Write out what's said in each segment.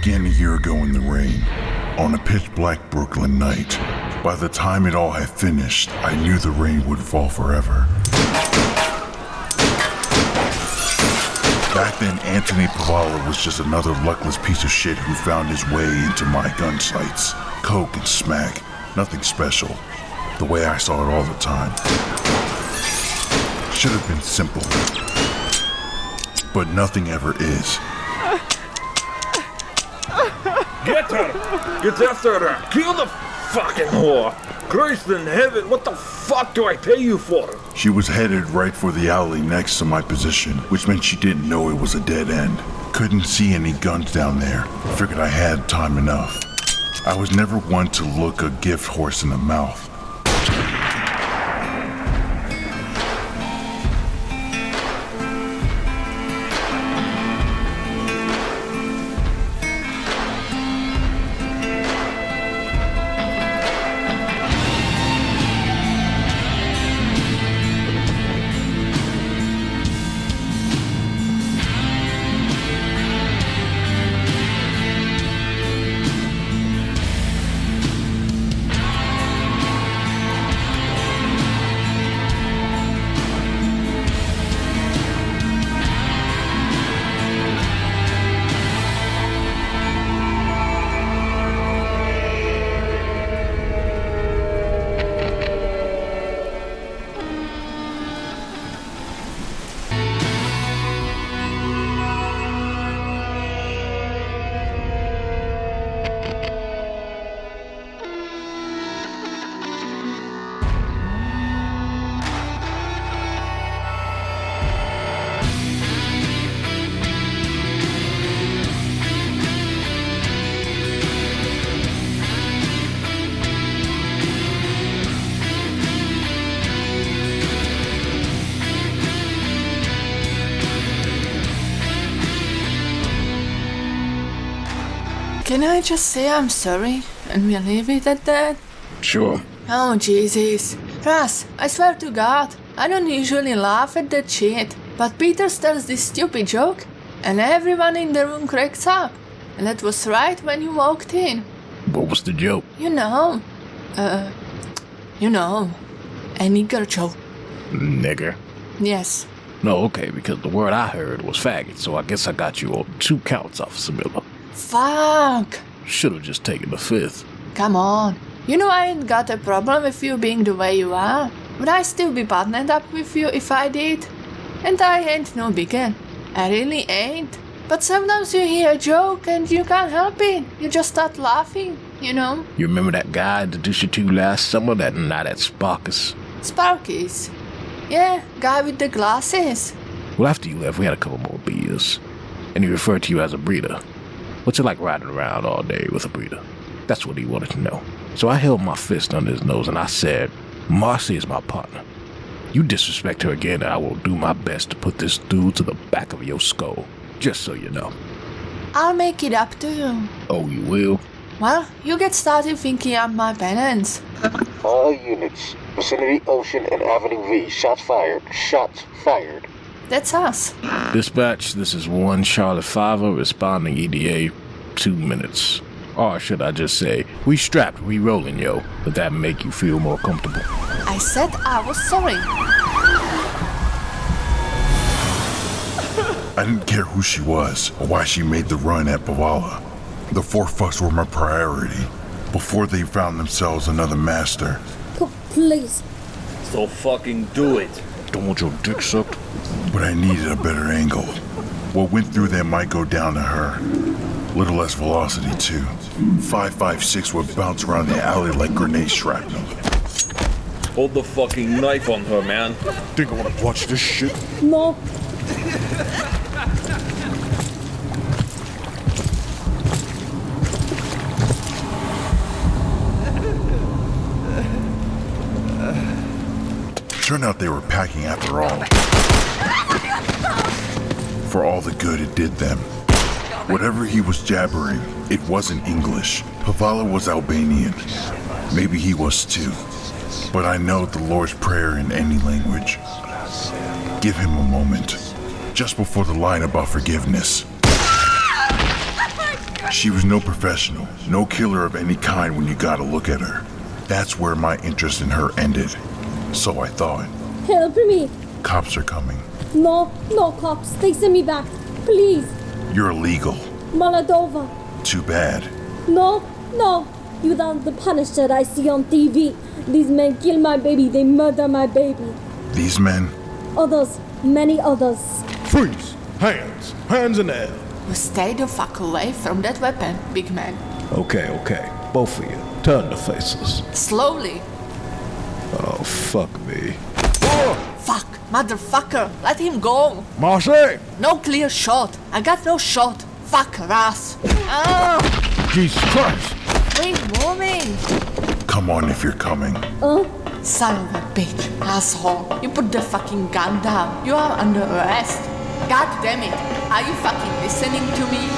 began a year ago in the rain, on a pitch-black Brooklyn night. By the time it all had finished, I knew the rain would fall forever. Back then, Anthony Pavala was just another luckless piece of shit who found his way into my gun sights. Coke and smack, nothing special. The way I saw it all the time. Should have been simple. But nothing ever is. Get her! Get after her! Kill the fucking whore! Christ in heaven, what the fuck do I pay you for? She was headed right for the alley next to my position, which meant she didn't know it was a dead end. Couldn't see any guns down there. Figured I had time enough. I was never one to look a gift horse in the mouth. Can I just say I'm sorry and we'll leave it at that? Sure. Oh, Jesus. Russ, I swear to God, I don't usually laugh at that shit, but Peter tells this stupid joke, and everyone in the room cracks up. And that was right when you walked in. What was the joke? You know, a nigger joke. Nigger? Yes. No, okay, because the word I heard was faggot, so I guess I got you on 2 counts, Officer Miller. Fuck. Should've just taken the 5th. Come on. You know I ain't got a problem with you being the way you are. Would I still be partnered up with you if I did? And I ain't no bigot. I really ain't. But sometimes you hear a joke and you can't help it. You just start laughing, you know? You remember that guy I introduced you to last summer? That Sparkus? Sparkus? Yeah, guy with the glasses. Well, after you left, we had a couple more beers. And he referred to you as a breeder. What's it like riding around all day with a breeder? That's what he wanted to know. So I held my fist under his nose and I said, Marcie is my partner. You disrespect her again and I will do my best to put this dude to the back of your skull. Just so you know. I'll make it up to you. Oh, you will? Well, you get started thinking I'm my penance. All units. Vicinity Ocean and Avenue V. Shots fired. Shots fired. That's us. Dispatch, this is 1 Charlotte 5 responding EDA 2 minutes. Or should I just say, we strapped, we rolling, yo. Would that make you feel more comfortable? I said I was sorry. I didn't care who she was or why she made the run at Pavala. The 4 fucks were my priority before they found themselves another master. Oh, please. So fucking do it. Don't want your dick sucked? But I needed a better angle. What went through there might go down to her. Little less velocity, too. 5.56 would bounce around the alley like grenade shrapnel. Hold the fucking knife on her, man. Think I want to watch this shit? No. Turned out they were packing after all. For all the good it did them. Whatever he was jabbering, it wasn't English. Pavala was Albanian. Maybe he was too. But I know the Lord's Prayer in any language. Give him a moment. Just before the line about forgiveness. She was no professional, no killer of any kind when you got a look at her. That's where my interest in her ended. So I thought. Help me. Cops are coming. No cops. They send me back. Please. You're illegal. Moldova. Too bad. No. You are the Punisher I see on TV. These men kill my baby. They murder my baby. These men? Others. Many others. Freeze! Hands in the air. You stay the fuck away from that weapon, big man. Okay. Both of you, turn the faces. Slowly. Oh, fuck me. Fuck, motherfucker, let him go. Marcie! No clear shot. I got no shot. Fuck, Ras. Ah! Jesus Christ! Wait, moving. Come on if you're coming. Son of a bitch, asshole. You put the fucking gun down. You are under arrest. God damn it. Are you fucking listening to me?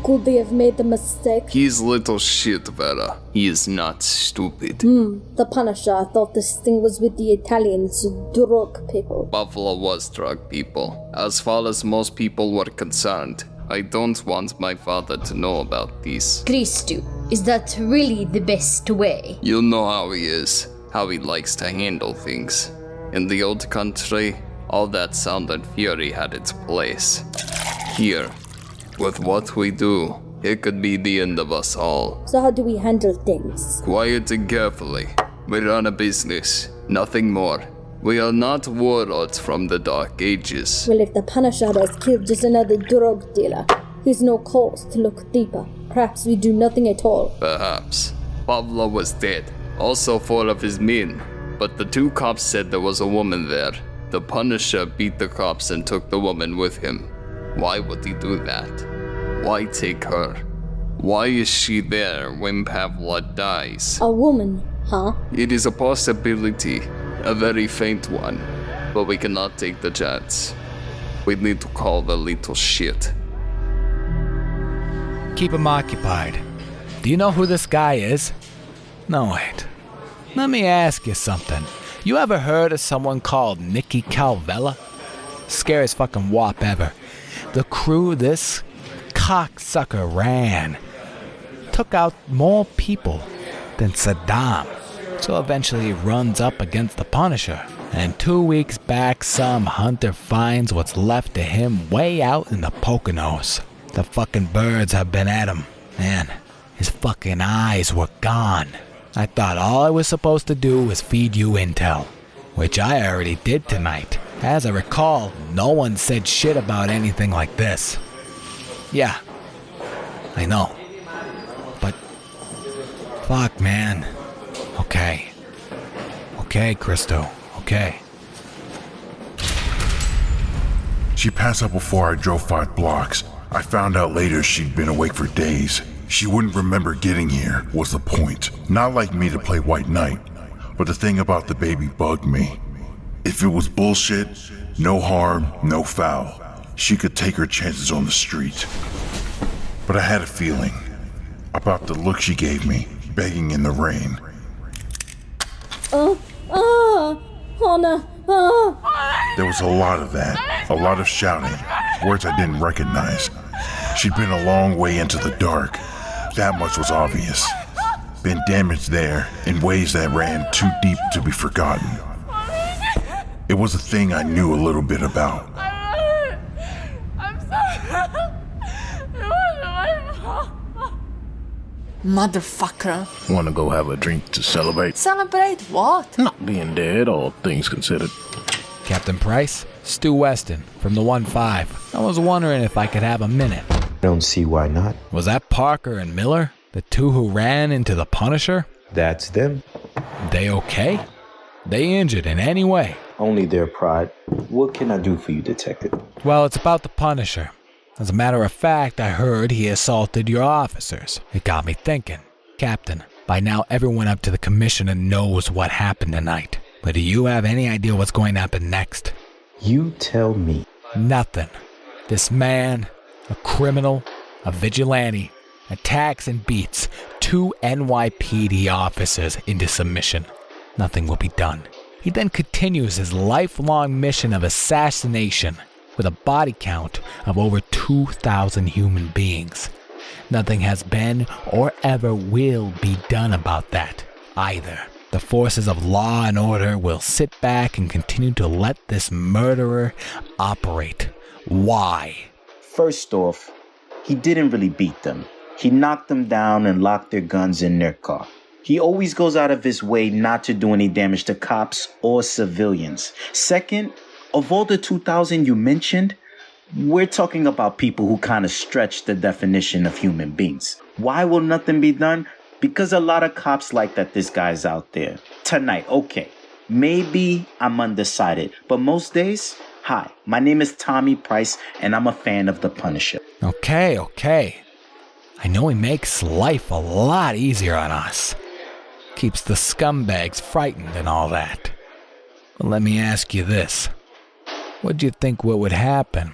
Could they have made a mistake? He's little shit, Vera. He is not stupid. The Punisher, I thought this thing was with the Italians, drug people. Buffalo was drug people. As far as most people were concerned, I don't want my father to know about this. Cristu, is that really the best way? You know how he is, how he likes to handle things. In the old country, all that sound and fury had its place. Here, with what we do, it could be the end of us all. So how do we handle things? Quiet and carefully. We run a business, nothing more. We are not warlords from the Dark Ages. Well, if the Punisher has killed just another drug dealer, he's no cause to look deeper. Perhaps we do nothing at all. Perhaps. Pablo was dead, also 4 of his men. But the 2 cops said there was a woman there. The Punisher beat the cops and took the woman with him. Why would he do that? Why take her? Why is she there when Pavla dies? A woman, huh? It is a possibility, a very faint one, but we cannot take the chance. We need to call the little shit. Keep him occupied. Do you know who this guy is? No, wait. Let me ask you something. You ever heard of someone called Nicky Calvella? Scariest fucking wop ever. The crew this cocksucker ran took out more people than Saddam. So eventually he runs up against the Punisher. And 2 weeks back, some hunter finds what's left of him way out in the Poconos. The fucking birds have been at him. Man, his fucking eyes were gone. I thought all I was supposed to do was feed you intel, which I already did tonight. As I recall, no one said shit about anything like this. Yeah, I know. But, fuck, man. Okay, Cristu, okay. She passed out before I drove 5 blocks. I found out later she'd been awake for days. She wouldn't remember getting here, was the point. Not like me to play White Knight, but the thing about the baby bugged me. If it was bullshit, no harm, no foul, she could take her chances on the street. But I had a feeling about the look she gave me, begging in the rain. Hannah, There was a lot of that, a lot of shouting, words I didn't recognize. She'd been a long way into the dark. That much was obvious. Been damaged there in ways that ran too deep to be forgotten. It was a thing I knew a little bit about. I'm sorry. It wasn't my fault. Motherfucker. Wanna go have a drink to celebrate? Celebrate what? Not being dead, all things considered. Captain Price, Stu Westin from the 1-5. I was wondering if I could have a minute. Don't see why not. Was that Parker and Miller, the 2 who ran into the Punisher? That's them. They okay? They injured in any way? Only their pride. What can I do for you, detective? Well, it's about the Punisher. As a matter of fact, I heard he assaulted your officers. It got me thinking. Captain, by now everyone up to the commissioner knows what happened tonight. But do you have any idea what's going to happen next? You tell me. Nothing. This man, a criminal, a vigilante, attacks and beats 2 NYPD officers into submission. Nothing will be done. He then continues his lifelong mission of assassination with a body count of over 2,000 human beings. Nothing has been or ever will be done about that either. The forces of law and order will sit back and continue to let this murderer operate. Why? First off, he didn't really beat them. He knocked them down and locked their guns in their car. He always goes out of his way not to do any damage to cops or civilians. Second, of all the 2,000 you mentioned, we're talking about people who kind of stretch the definition of human beings. Why will nothing be done? Because a lot of cops like that this guy's out there. Tonight, okay, maybe I'm undecided, but most days, hi, my name is Tommy Price, and I'm a fan of The Punisher. Okay. I know he makes life a lot easier on us. Keeps the scumbags frightened and all that. But let me ask you this. What do you think what would happen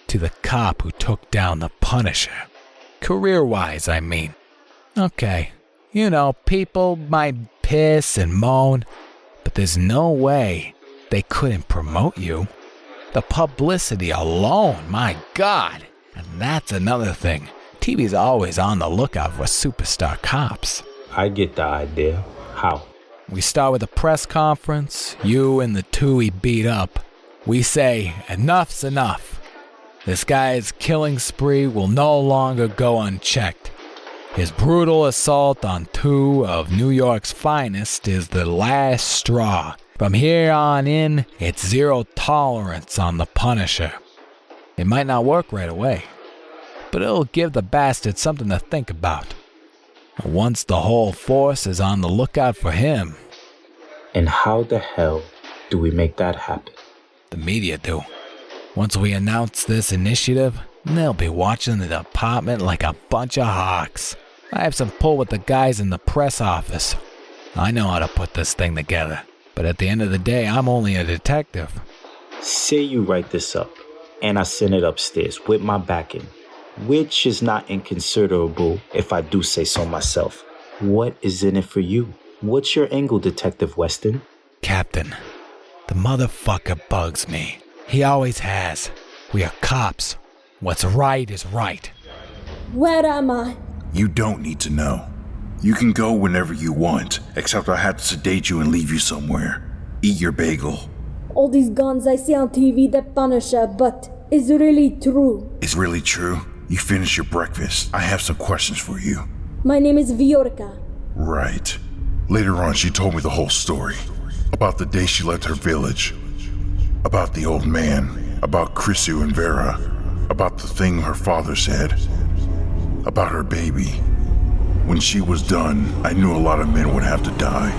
to the cop who took down the Punisher? Career-wise, I mean. Okay, people might piss and moan, but there's no way they couldn't promote you. The publicity alone, my God. And that's another thing. TV's always on the lookout for superstar cops. I get the idea. How? We start with a press conference, you and the two he beat up. We say, enough's enough. This guy's killing spree will no longer go unchecked. His brutal assault on two of New York's finest is the last straw. From here on in, it's zero tolerance on the Punisher. It might not work right away, but it'll give the bastard something to think about. Once the whole force is on the lookout for him. And how the hell do we make that happen? The media do. Once we announce this initiative, they'll be watching the department like a bunch of hawks. I have some pull with the guys in the press office. I know how to put this thing together, but at the end of the day, I'm only a detective. Say you write this up, and I send it upstairs with my backing, which is not inconsiderable if I do say so myself. What is in it for you? What's your angle, Detective Westin? Captain, the motherfucker bugs me. He always has. We are cops. What's right is right. Where am I? You don't need to know. You can go whenever you want, except I had to sedate you and leave you somewhere. Eat your bagel. All these guns I see on TV, the Punisher, but is really true. It's really true? You finished your breakfast. I have some questions for you. My name is Viorka. Right. Later on, she told me the whole story. About the day she left her village. About the old man. About Cristu and Vera. About the thing her father said. About her baby. When she was done, I knew a lot of men would have to die.